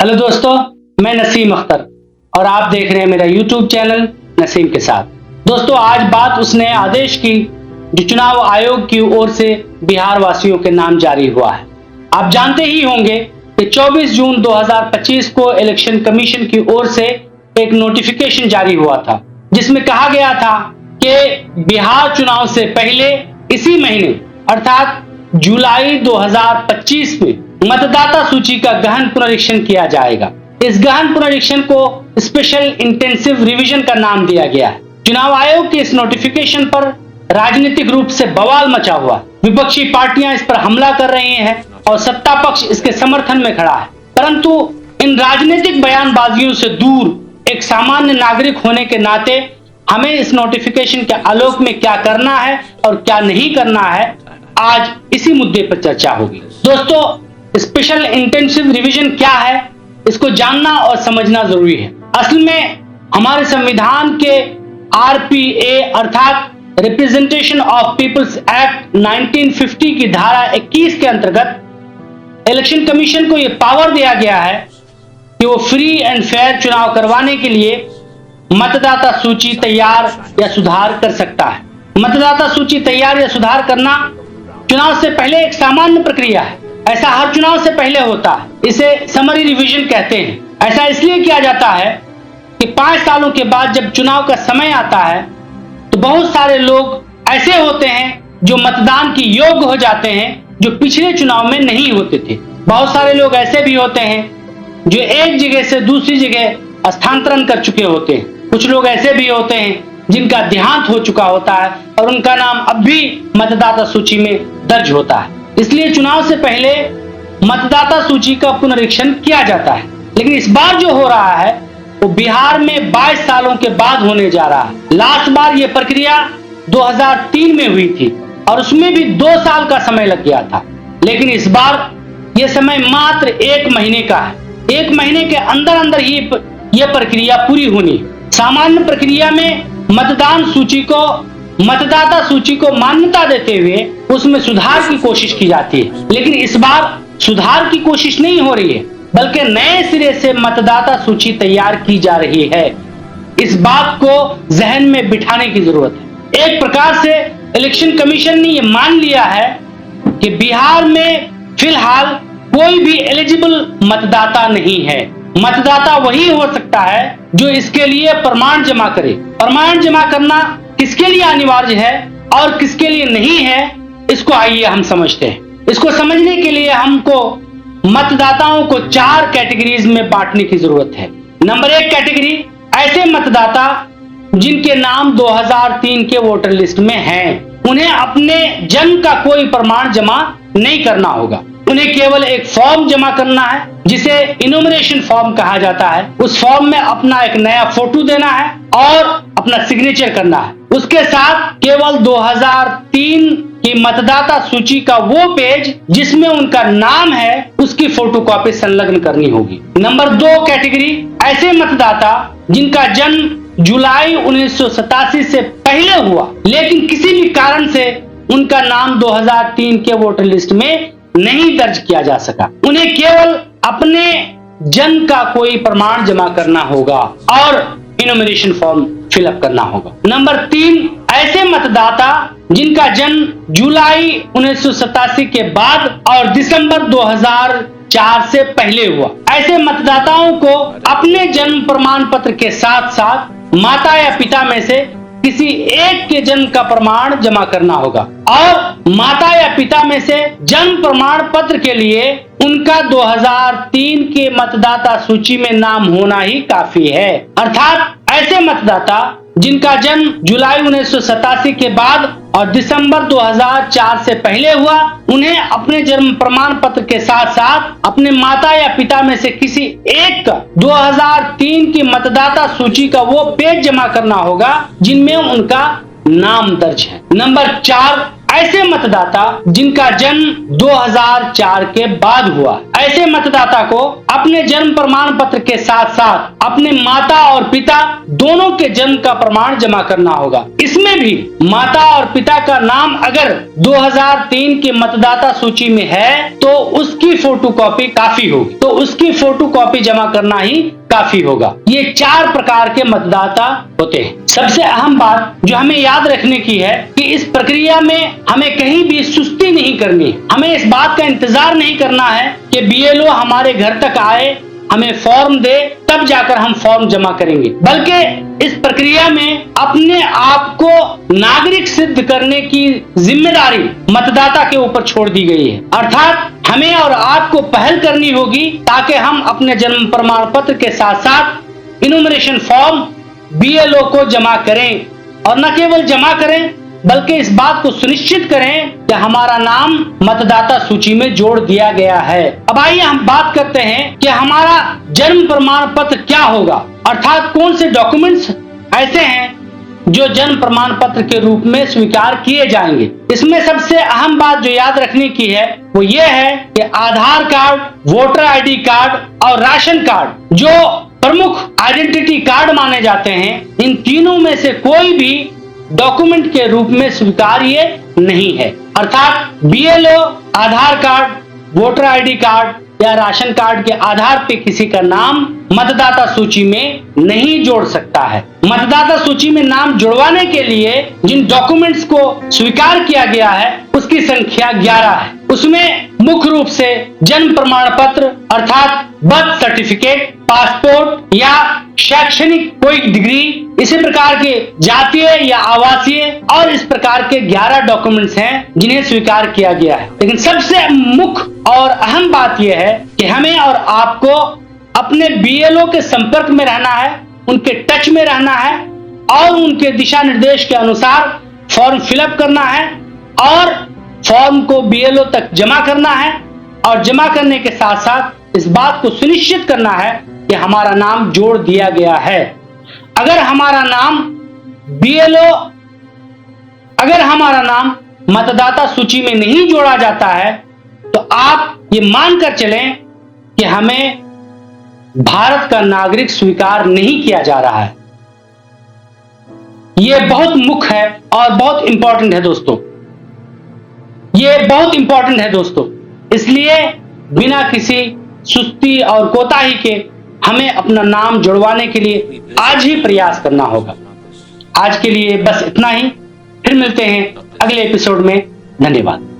Hello दोस्तों, मैं नसीम अख्तर और आप देख रहे हैं मेरा YouTube चैनल नसीम के साथ। दोस्तों, आज बात उस नए आदेश की जो चुनाव आयोग की ओर से बिहार वासियों के नाम जारी हुआ है। आप जानते ही होंगे कि 24 जून 2025 को इलेक्शन कमीशन की ओर से एक नोटिफिकेशन जारी हुआ था, जिसमें कहा गया था कि बिहार चुनाव से पहले इसी महीने अर्थात जुलाई 2025 में मतदाता सूची का गहन पुनरीक्षण किया जाएगा। इस गहन पुनरीक्षण को स्पेशल इंटेंसिव रिवीजन का नाम दिया गया है। चुनाव आयोग के इस नोटिफिकेशन पर राजनीतिक रूप से बवाल मचा हुआ। विपक्षी पार्टियां इस पर हमला कर रही हैं और सत्ता पक्ष इसके समर्थन में खड़ा है। परंतु इन राजनीतिक बयानबाजियों से दूर एक सामान्य नागरिक होने के नाते हमें इस नोटिफिकेशन के आलोक में क्या करना है और क्या नहीं करना है, आज इसी मुद्दे पर चर्चा होगी। दोस्तों, स्पेशल इंटेंसिव रिवीजन क्या है, इसको जानना और समझना जरूरी है। असल में हमारे संविधान के आरपीए अर्थात रिप्रेजेंटेशन ऑफ पीपल्स एक्ट 1950 की धारा 21 के अंतर्गत इलेक्शन कमीशन को यह पावर दिया गया है कि वो फ्री एंड फेयर चुनाव करवाने के लिए मतदाता सूची तैयार या सुधार कर सकता है। मतदाता सूची तैयार या सुधार करना चुनाव से पहले एक सामान्य प्रक्रिया है। ऐसा हर चुनाव से पहले होता है। इसे समरी रिवीजन कहते हैं। ऐसा इसलिए किया जाता है कि 5 सालों के बाद जब चुनाव का समय आता है तो बहुत सारे लोग ऐसे होते हैं जो मतदान की योग्य हो जाते हैं, जो पिछले चुनाव में नहीं होते थे। बहुत सारे लोग ऐसे भी होते हैं जो एक जगह से दूसरी जगह स्थानांतरण कर चुके होते हैं। कुछ लोग ऐसे भी होते हैं जिनका देहांत हो चुका होता है और उनका नाम अब भी मतदाता सूची में दर्ज होता है। इसलिए चुनाव से पहले मतदाता सूची का पुनरीक्षण किया जाता है। लेकिन इस बार जो हो रहा है वो बिहार में 22 सालों के बाद होने जा रहा है। लास्ट बार ये प्रक्रिया 2003 में हुई थी और उसमें भी 2 साल का समय लग गया था। लेकिन इस बार ये समय मात्र 1 महीने का है। 1 महीने के अंदर अंदर ही यह प्रक्रिया पूरी होनी। सामान्य प्रक्रिया में मतदाता सूची को मान्यता देते हुए उसमें सुधार की कोशिश की जाती है। लेकिन इस बार सुधार की कोशिश नहीं हो रही है, बल्कि नए सिरे से मतदाता सूची तैयार की जा रही है। इस बात को जहन में बिठाने की जरूरत है। एक प्रकार से इलेक्शन कमीशन ने यह मान लिया है कि बिहार में फिलहाल कोई भी एलिजिबल मतदाता नहीं है। मतदाता वही हो सकता है जो इसके लिए प्रमाण जमा करे। प्रमाण जमा करना किसके लिए अनिवार्य है और किसके लिए नहीं है, इसको आइए हम समझते हैं। इसको समझने के लिए हमको मतदाताओं को 4 कैटेगरीज में बांटने की जरूरत है। नंबर 1 कैटेगरी ऐसे मतदाता जिनके नाम 2003 के वोटर लिस्ट में हैं। उन्हें अपने जन्म का कोई प्रमाण जमा नहीं करना होगा। उन्हें केवल एक फॉर्म जमा करना है जिसे इनोमिनेशन फॉर्म कहा जाता है। उस फॉर्म में अपना एक नया फोटो देना है और अपना सिग्नेचर करना है। उसके साथ केवल 2003 की मतदाता सूची का वो पेज जिसमें उनका नाम है उसकी फोटोकॉपी संलग्न करनी होगी। नंबर 2 कैटेगरी ऐसे मतदाता जिनका जन्म जुलाई 1987 से पहले हुआ लेकिन किसी भी कारण से उनका नाम 2003 के वोटर लिस्ट में नहीं दर्ज किया जा सका। उन्हें केवल अपने जन्म का कोई प्रमाण जमा करना होगा और इनोमिनेशन फॉर्म फिलअप करना होगा। नंबर 3 ऐसे मतदाता जिनका जन्म जुलाई 1987 के बाद और दिसंबर 2004 से पहले हुआ। ऐसे मतदाताओं को अपने जन्म प्रमाण पत्र के साथ साथ माता या पिता में से किसी एक के जन्म का प्रमाण जमा करना होगा और माता या पिता में से जन्म प्रमाण पत्र के लिए उनका 2003 के मतदाता सूची में नाम होना ही काफी है। अर्थात ऐसे मतदाता जिनका जन्म जुलाई 1987 के बाद और दिसंबर 2004 से पहले हुआ, उन्हें अपने जन्म प्रमाण पत्र के साथ साथ अपने माता या पिता में से किसी एक का 2003 की मतदाता सूची का वो पेज जमा करना होगा जिनमें उनका नाम दर्ज है। नंबर 4 ऐसे मतदाता जिनका जन्म 2004 के बाद हुआ, ऐसे मतदाता को अपने जन्म प्रमाण पत्र के साथ साथ अपने माता और पिता दोनों के जन्म का प्रमाण जमा करना होगा। इसमें भी माता और पिता का नाम अगर 2003 के मतदाता सूची में है तो उसकी फोटोकॉपी काफी होगी, तो उसकी फोटोकॉपी जमा करना ही काफी होगा। ये 4 प्रकार के मतदाता होते हैं। सबसे अहम बात जो हमें याद रखने की है कि इस प्रक्रिया में हमें कहीं भी सुस्ती नहीं करनी है। हमें इस बात का इंतजार नहीं करना है कि बीएलओ हमारे घर तक आए, हमें फॉर्म दे, तब जाकर हम फॉर्म जमा करेंगे, बल्कि इस प्रक्रिया में अपने आप को नागरिक सिद्ध करने की जिम्मेदारी मतदाता के ऊपर छोड़ दी गई है। अर्थात हमें और आपको पहल करनी होगी ताकि हम अपने जन्म प्रमाण पत्र के साथ साथ इनुमरेशन फॉर्म बीएलओ को जमा करें, और न केवल जमा करें बल्कि इस बात को सुनिश्चित करें कि हमारा नाम मतदाता सूची में जोड़ दिया गया है। अब आइए हम बात करते हैं कि हमारा जन्म प्रमाण पत्र क्या होगा, अर्थात कौन से डॉक्यूमेंट्स ऐसे हैं जो जन्म प्रमाण पत्र के रूप में स्वीकार किए जाएंगे। इसमें सबसे अहम बात जो याद रखने की है वो ये है कि आधार कार्ड, वोटर आईडी कार्ड और राशन कार्ड जो प्रमुख आइडेंटिटी कार्ड माने जाते हैं, इन तीनों में से कोई भी डॉक्यूमेंट के रूप में स्वीकार्य नहीं है। अर्थात बीएलओ आधार कार्ड, वोटर आईडी कार्ड या राशन कार्ड के आधार पे किसी का नाम मतदाता सूची में नहीं जोड़ सकता है। मतदाता सूची में नाम जुड़वाने के लिए जिन डॉक्यूमेंट्स को स्वीकार किया गया है उसकी संख्या 11 है। उसमें मुख्य रूप से जन्म प्रमाण पत्र अर्थात बर्थ सर्टिफिकेट, पासपोर्ट या शैक्षणिक कोई डिग्री, इसी प्रकार के जातीय या आवासीय और इस प्रकार के 11 डॉक्यूमेंट्स हैं जिन्हें स्वीकार किया गया है। लेकिन सबसे मुख्य और अहम बात यह है कि हमें और आपको अपने बीएलओ के संपर्क में रहना है, उनके टच में रहना है और उनके दिशा निर्देश के अनुसार फॉर्म फिलअप करना है और फॉर्म को बीएलओ तक जमा करना है, और जमा करने के साथ साथ इस बात को सुनिश्चित करना है कि हमारा नाम जोड़ दिया गया है। अगर हमारा नाम मतदाता सूची में नहीं जोड़ा जाता है तो आप ये मानकर चलें कि हमें भारत का नागरिक स्वीकार नहीं किया जा रहा है। यह बहुत मुख्य है और बहुत इंपॉर्टेंट है दोस्तों, यह बहुत इंपॉर्टेंट है दोस्तों। इसलिए बिना किसी सुस्ती और कोताही के हमें अपना नाम जुड़वाने के लिए आज ही प्रयास करना होगा। आज के लिए बस इतना ही, फिर मिलते हैं अगले एपिसोड में। धन्यवाद।